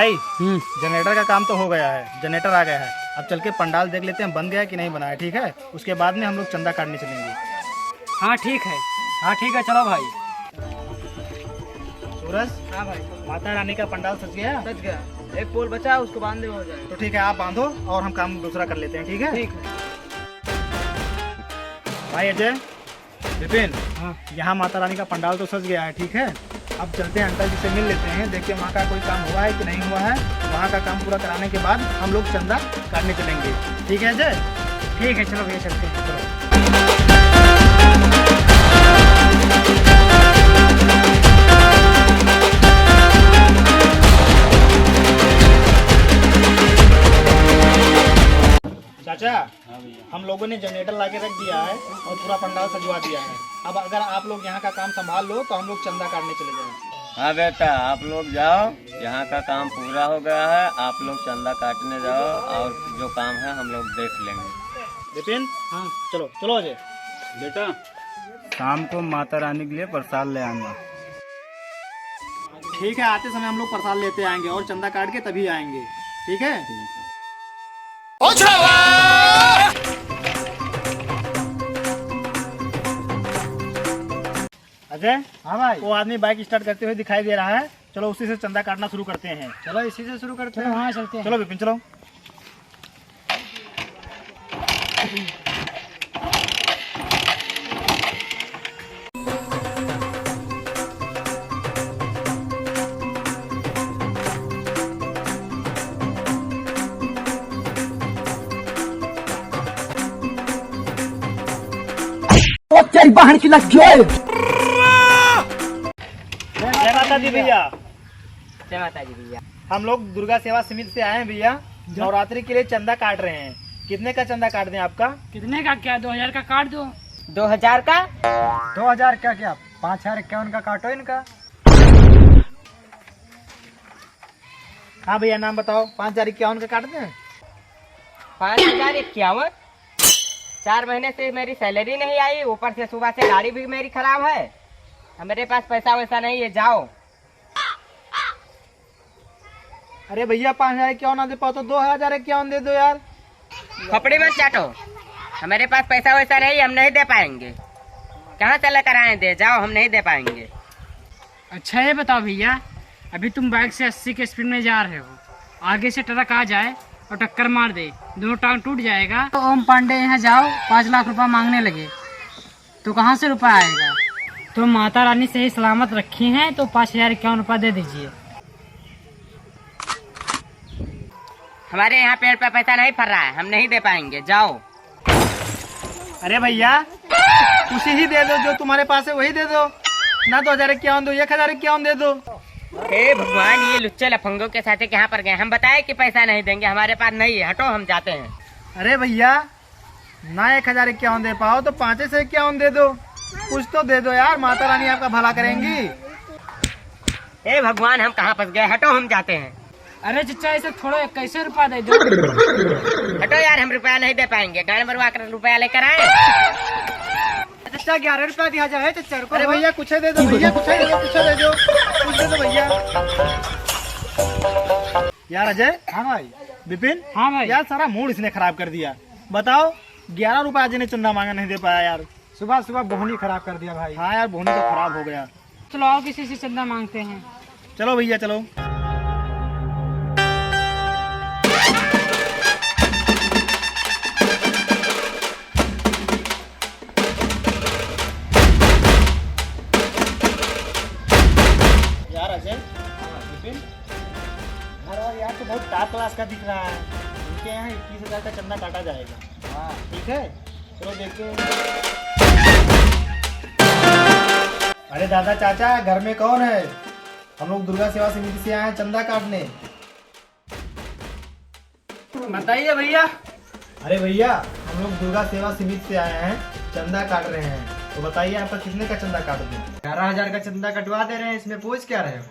भाई जनरेटर का काम तो हो गया है, जनरेटर आ गया है। अब चल के पंडाल देख लेते हैं बन गया कि नहीं बना है, ठीक है? उसके बाद में हम लोग चंदा काटने चलेंगे। हाँ ठीक है, हाँ ठीक है, चलो भाई। सूरज, हाँ भाई, माता रानी का पंडाल सज गया? सच गया। एक पोल बचा है, उसको बांधे हो जाए। तो ठीक है, आप बांधो और हम काम दूसरा कर लेते हैं, ठीक है? ठीक है भाई अजय, विपिन, हाँ यहाँ माता रानी का पंडाल तो सज गया है, ठीक है? अब चलते हैं अंकल जी से मिल लेते हैं, देखिए वहाँ का कोई काम हुआ है कि नहीं हुआ है। वहाँ का काम पूरा कराने के बाद हम लोग चंदा काटने चलेंगे, ठीक है अजय? ठीक है, चलो भैया चलते हैं। चलो। चाचा, हम लोगों ने जनरेटर ला के रख दिया है और पूरा पंडाल सजवा दिया है। अब अगर आप लोग यहाँ का काम संभाल लो तो हम लोग चंदा काटने चले जाएंगे। हाँ बेटा, आप लोग जाओ, यहाँ का काम पूरा हो गया है। आप लोग चंदा काटने जाओ और जो काम है हम लोग देख लेंगे। विपिन, हाँ चलो चलो अजय। बेटा, शाम को माता रानी के लिए प्रसाद ले आऊंगा। ठीक है, आते समय हम लोग प्रसाद लेते आएंगे और चंदा काट के तभी आएंगे, ठीक है? अजय, हाँ भाई, वो आदमी बाइक स्टार्ट करते हुए दिखाई दे रहा है, चलो उसी से चंदा काटना शुरू करते हैं। चलो इसी से शुरू करते हैं। हाँ चलते हैं। चलो विपिन चलो। तेरी बहन की लग गई। जय माता दी भैया। जय माता जी भैया। हम लोग दुर्गा सेवा समिति से आए हैं भैया, नवरात्रि के लिए चंदा काट रहे हैं। कितने का चंदा काट दें आपका? कितने का? क्या 2000 का काट दो। 2000 का? 2000 क्या? क्या 5051 का काटो इनका। हाँ भैया, नाम बताओ। 5051 का काट दें? 5051? 4 महीने से मेरी सैलरी नहीं आई, ऊपर से सुबह से गाड़ी भी मेरी खराब है। मेरे पास पैसा वैसा नहीं है, जाओ। अरे भैया, 5051 ना दे पाओ तो 2051 दे दो यार। खपड़ी मत चाटो, हमारे पास पैसा वैसा नहीं, हम नहीं दे पाएंगे। कहाँ से लेकर आए? दे जाओ, हम नहीं दे पाएंगे। अच्छा ये बताओ भैया, अभी तुम बाइक से 80 के स्पीड में जा रहे हो, आगे से ट्रक आ जाए और टक्कर मार दे, दोनों टांग टूट जाएगा। तो ओम पांडे यहाँ जाओ, 5 लाख रुपया मांगने लगे तो कहाँ से रुपया आएगा? तो माता रानी से ही सलामत रखी हैं, तो 5051 रुपया दे दीजिए। हमारे यहाँ पेड़ पे पैसा नहीं फर रहा है, हम नहीं दे पाएंगे, जाओ। अरे भैया, उसी ही दे दो, जो तुम्हारे पास है वही दे दो ना। 2051 दो, 1051 दे दो। हे भगवान, ये लुच्चे लफंगों के साथ कहाँ पर गए? हम बताए कि पैसा नहीं देंगे, हमारे पास नहीं है, हटो, हम जाते हैं। अरे भैया, ना 1051 दे पाओ तो 551 दे दो, कुछ तो दे दो यार, माता रानी आपका भला करेंगी। हे भगवान, हम कहाँ फंस गए, हटो, हम जाते हैं। अरे चचा, इसे थोड़ा 21 रुपया दे दो। हटो यार, हम रुपया नहीं दे पाएंगे, गाड़ी मरवा कर रुपया लेकर आए। चचा 11 रुपया दिया जाए चचा। अरे भैया, कुछ दे दो भैया, कुछ दे दो, कुछ दे दो, कुछ दे दो भैया। यार अजय। हाँ भाई। विपिन। हाँ भाई। यार सारा मूड इसने खराब कर दिया। बताओ, 11 रुपया अजय ने चंदा मांगा, नहीं दे पाया यार। सुबह सुबह बोहनी खराब कर दिया भाई। हाँ यार, बोनी तो खराब हो गया। चलो आओ, किसी से चंदा मांगते हैं। चलो भैया चलो। यार अजय, विपिन, घर और यार तो बहुत टॉप क्लास का दिख रहा है। उनके यहाँ 21,000 का चंदा काटा जाएगा। हाँ ठीक है, चलो देखते हैं। अरे दादा चाचा, घर में कौन है? हम लोग दुर्गा सेवा समिति से आए हैं चंदा काटने। बताइए भैया। अरे भैया, हम लोग दुर्गा सेवा समिति से आए हैं, चंदा काट रहे हैं, तो बताइए आपका कितने का चंदा काट दूं? 11,000 का चंदा कटवा दे रहे हैं, इसमें पूछ क्या रहे हो?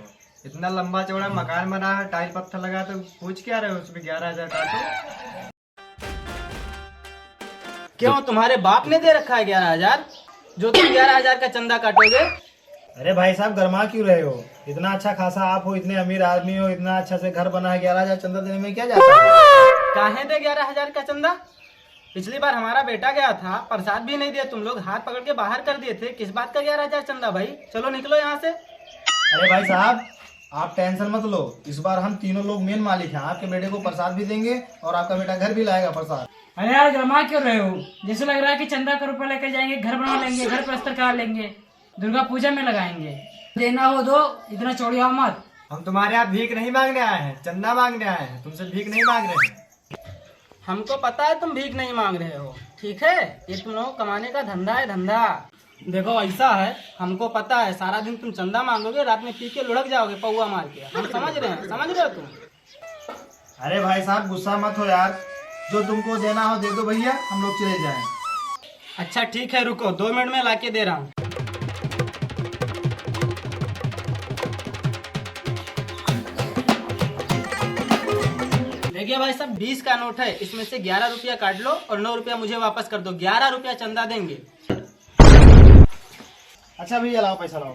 इतना लंबा चौड़ा मकान बना है, टाइल पत्थर लगा, तो पूछ क्या रहे हो? उसमें 11,000 काटो। क्यों, तुम्हारे बाप ने दे रखा है 11,000 जो तुम 11,000 का चंदा काटोगे? अरे भाई साहब गरमा क्यों रहे हो? इतना अच्छा खासा आप हो, इतने अमीर आदमी हो, इतना अच्छा से घर बना है, 11,000 चंदा देने में क्या जाता है? काहे दे 11,000 का चंदा? पिछली बार हमारा बेटा गया था, प्रसाद भी नहीं दिया, तुम लोग हाथ पकड़ के बाहर कर दिए थे। किस बात का 11,000 चंदा भाई? चलो निकलो यहाँ से। अरे भाई साहब आप टेंशन मत लो, इस बार हम तीनों लोग मेन मालिक हैं। आपके बेटे को प्रसाद भी देंगे और आपका बेटा घर भी लाएगा प्रसाद। अरे यार गरमा क्यों रहे हो? जैसे लग रहा है कि चंदा का रुपया लेकर जाएंगे, घर बना लेंगे, घर प्लास्टर करा लेंगे, दुर्गा पूजा में लगाएंगे। देना हो दो, इतना चौड़िया मत। हम तुम्हारे यहाँ भीख नहीं मांगने आए हैं, चंदा मांगने आए हैं, तुमसे भीख नहीं मांग रहे हैं। हमको पता है तुम भीख नहीं मांग रहे हो, ठीक है? ये तुम लोगों कमाने का धंधा है, धंधा। देखो ऐसा है, हमको पता है सारा दिन तुम चंदा मांगोगे, रात में पी के लुढ़क जाओगे पौआ मार के। हम समझ रहे हैं, समझ रहे हो तुम? अरे भाई साहब गुस्सा मत हो यार, जो तुमको देना हो दे दो भैया, हम लोग चले जाएं। अच्छा ठीक है, रुको 2 मिनट में लाके दे रहा हूँ। देखिए भाई साहब 20 का नोट है, इसमें से 11 रुपया काट लो और 9 रुपया मुझे वापस कर दो। 11 रुपया चंदा देंगे। अच्छा भैया लाओ पैसा लाओ।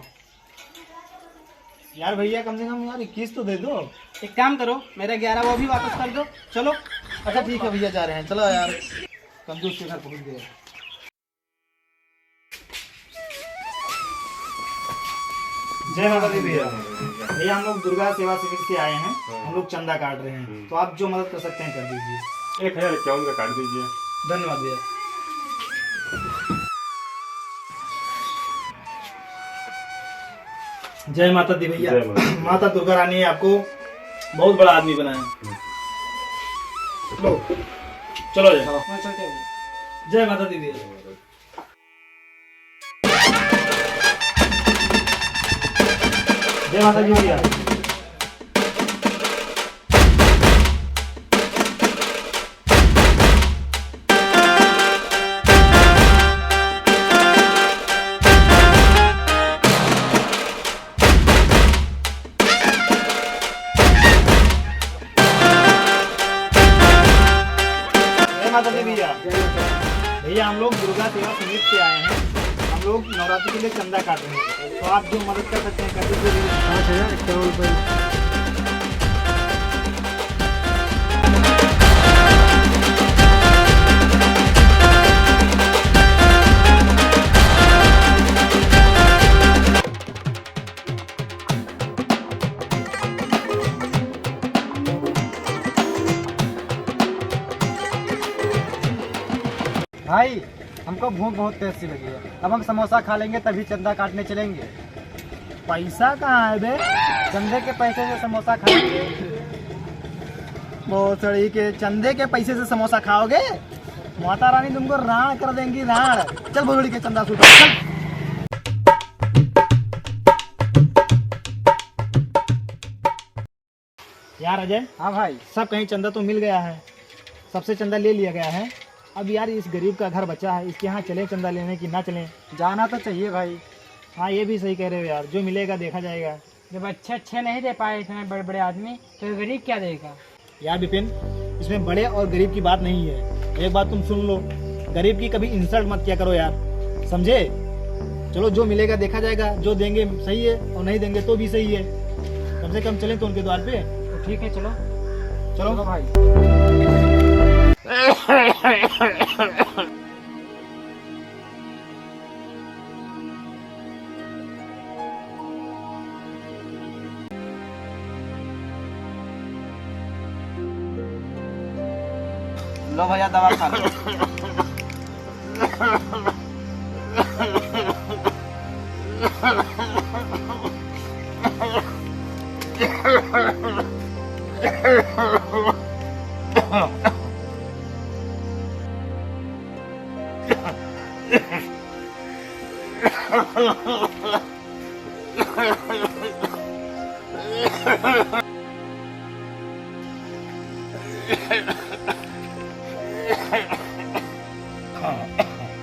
यार भैया कम से कम यार 21 तो दे दो। एक काम करो, मेरा 11 वो भी वापस कर दो। चलो। अच्छा ठीक है भैया जा रहे हैं, चलो यार कंजूस के घर पहुंच गए। जय माता दी भैया। भैया हम लोग दुर्गा सेवा समिति से आए हैं, हम लोग चंदा काट रहे हैं, तो आप जो मदद कर सकते हैं कर दीजिए। 1,051 का काट दीजिए। धन्यवाद भैया। जय माता दी भैया। जय माता दी। माता दुर्गा रानी ने आपको बहुत बड़ा आदमी बनाया। लो चलो जय। जय माता दी भैया। जय माता दी भैया। माता दी भैया। भैया हम लोग दुर्गा सेवा समिति से आए हैं, हम लोग नवरात्रि के लिए चंदा काट रहे हैं, तो आप जो मदद कर सकते हैं कर दीजिए। 5,051। भाई हमको भूख बहुत तेज सी लगी है, अब हम समोसा खा लेंगे तभी चंदा काटने चलेंगे। पैसा कहाँ है बे? चंदे के पैसे से समोसा खाएंगे। बहुत सड़ी के चंदे के पैसे से समोसा खाओगे? माता रानी तुमको राण कर देंगी, राण। चल बोलड़ी के चंदा सूट चल। यार अजय। हाँ भाई। सब कहीं चंदा तो मिल गया है, सबसे चंदा ले लिया गया है। अब यार इस गरीब का घर बचा है, इसके यहाँ चले चंदा लेने की ना चलें? जाना तो चाहिए भाई। हाँ ये भी सही कह रहे हो यार, जो मिलेगा देखा जाएगा। जब अच्छे नहीं दे पाए इतने बड़े बड़े आदमी, तो गरीब क्या देगा? यार विपिन, इसमें बड़े और गरीब की बात नहीं है। एक बात तुम सुन लो, गरीब की कभी इंसल्ट मत किया करो यार, समझे? चलो जो मिलेगा देखा जाएगा, जो देंगे सही है और नहीं देंगे तो भी सही है। कम से कम चलें तो उनके द्वार पे। तो ठीक है चलो। चलो भाई। लो भैया दवा खा लो।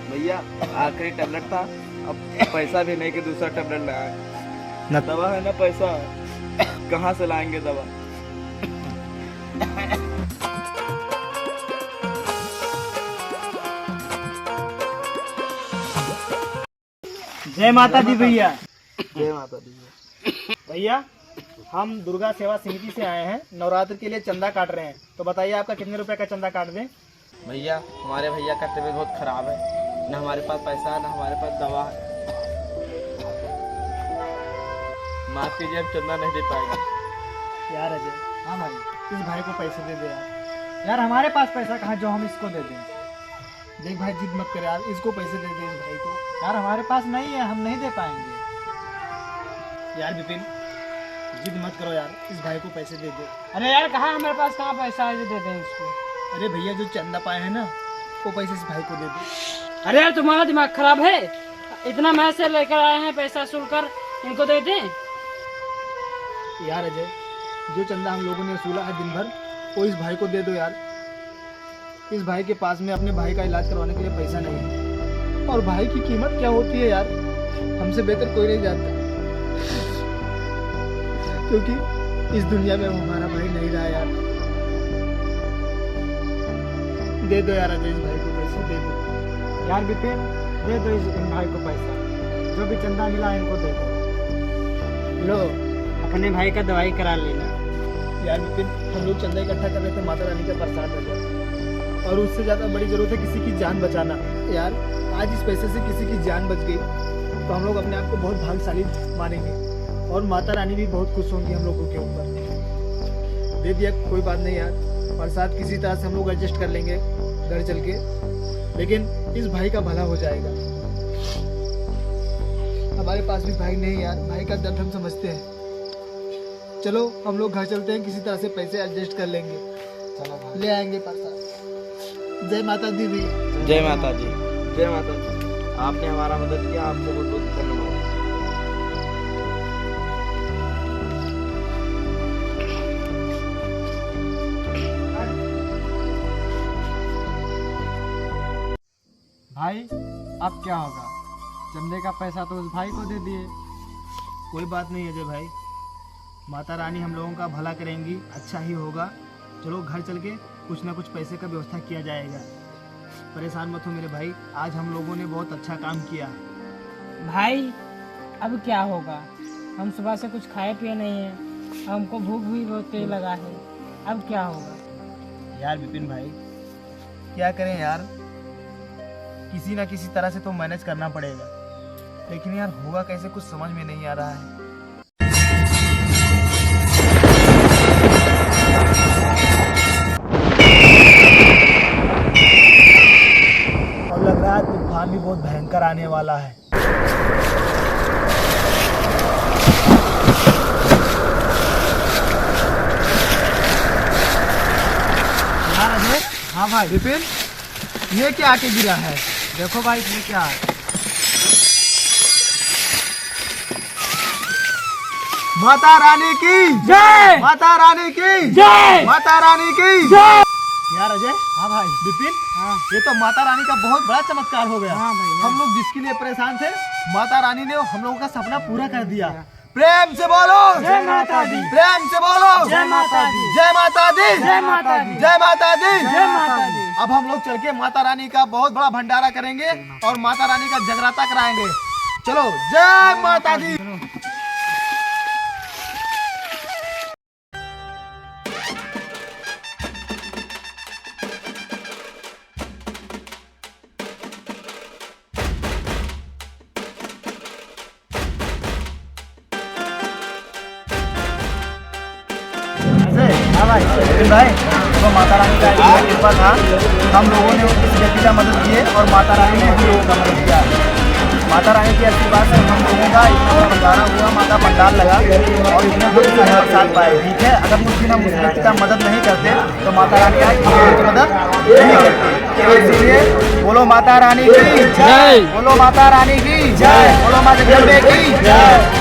भैया आखिरी टेबलेट था, अब पैसा भी नहीं कि दूसरा टेबलेट लगाए। न दवा है न पैसा, कहाँ से लाएंगे दवा? जय माता दी भैया। जय माता दी। भैया हम दुर्गा सेवा समिति से आए हैं, नवरात्र के लिए चंदा काट रहे हैं, तो बताइए आपका कितने रुपए का चंदा काट दें? भैया हमारे भैया का तबीयत बहुत खराब है, न हमारे पास पैसा है न हमारे पास दवा है। माफ कीजिए, अब चंदा नहीं दे पाएंगे। यार अजय, हाँ भाई इस भाई को पैसे दे दे यार। यार हमारे पास पैसा कहाँ जो हम इसको दे दें? देख भाई जिद मत कर यार, इसको पैसे दे दे इस भाई को। यार हमारे पास नहीं है, हम नहीं दे पाएंगे। यार विपिन जिद मत करो यार, इस भाई को पैसे दे दे। अरे यार कहाँ हमारे पास कहाँ पैसा है जो दे दें इसको? अरे भैया जो चंदा पाए हैं ना, वो पैसे इस भाई को दे दे। अरे यार तुम्हारा दिमाग खराब है? इतना महंगा से लेकर आए हैं पैसा वसूल कर, इनको दे दें? यार अजय जो चंदा हम लोगों ने वसूला है दिन भर, वो इस भाई को दे दो यार। इस भाई के पास में अपने भाई का इलाज करवाने के लिए पैसा नहीं है, और भाई की कीमत क्या होती है यार, हमसे बेहतर कोई नहीं जानता। क्योंकि इस दुनिया में वो हमारा भाई नहीं रहा यार। दे दो यार अजय, इस भाई को पैसे दे दो यार। विपिन दे दो इन भाई को पैसा, जो भी चंदा मिला इनको दे दो। लो अपने भाई का दवाई करा लेना। यार विपिन हम लोग चंदा इकट्ठा कर रहे थे माता रानी का प्रसाद है, और उससे ज़्यादा बड़ी जरूरत है किसी की जान बचाना। यार आज इस पैसे से किसी की जान बच गई तो हम लोग अपने आप को बहुत भाग्यशाली मानेंगे, और माता रानी भी बहुत खुश होंगी हम लोगों के ऊपर। दे दिया कोई बात नहीं यार, प्रसाद किसी तरह से हम लोग एडजस्ट कर लेंगे घर चल के, लेकिन इस भाई का भला हो जाएगा। हमारे पास भी भाई नहीं यार, भाई का दर्द हम समझते हैं। चलो हम लोग घर चलते हैं, किसी तरह से पैसे एडजस्ट कर लेंगे। चलो ले आएंगे प्रसाद। जय माता दी भैया। जय माता दी। जय माता दी। आपने हमारा मदद किया, आपको बहुत बहुत धन्यवाद। भाई अब क्या होगा? चंदे का पैसा तो उस भाई को दे दिए। कोई बात नहीं अजय भाई, माता रानी हम लोगों का भला करेंगी, अच्छा ही होगा। चलो घर चल के कुछ ना कुछ पैसे का व्यवस्था किया जाएगा। परेशान मत हो मेरे भाई, आज हम लोगों ने बहुत अच्छा काम किया। भाई अब क्या होगा? हम सुबह से कुछ खाए पिए नहीं है, हमको भूख भी बहुत तेज लगा है। अब क्या होगा? यार विपिन भाई क्या करें यार, किसी ना किसी तरह से तो मैनेज करना पड़ेगा, लेकिन यार होगा कैसे कुछ समझ में नहीं आ रहा है। और लग रहा है तूफान भी बहुत भयंकर आने वाला है। यार अजय, हाँ भाई विपिन, ये क्या आके गिरा है? देखो भाई ये क्या है? माता रानी की जय, माता रानी की जय, माता रानी की जय। यार अजय, हाँ भाई विपिन, हाँ ये तो माता रानी का बहुत बड़ा चमत्कार हो गया। हाँ भाई, हम लोग जिसके लिए परेशान थे, माता रानी ने हम लोगों का सपना पूरा कर दिया। प्रेम से बोलो जय माता दी। प्रेम से बोलो जय माता दी। जय माता दी। जय माता दी। जय माता दी। जय माता दी। अब हम लोग चल के माता रानी का बहुत बड़ा भंडारा करेंगे और माता रानी का जगराता कराएंगे। चलो जय माता दी। हाँ भाई विपिन भाई, तो माता रानी का एक कृपा था, हम लोगों ने उस व्यक्ति का मदद किए और माता रानी ने हम लोगों का मदद किया। माता रानी के आशीर्वाद से हम लोगों का इतना भंडारा हुआ, माता पंडाल लगा और इतने लोग प्रसाद पाए। ठीक है, अगर मुझ दिन हम उस व्यक्ति का मदद नहीं करते तो माता रानी की मदद नहीं करती। तो इसलिए बोलो माता रानी की जय, बोलो माता रानी की जय, बोलो माता जगदम्बे की जय।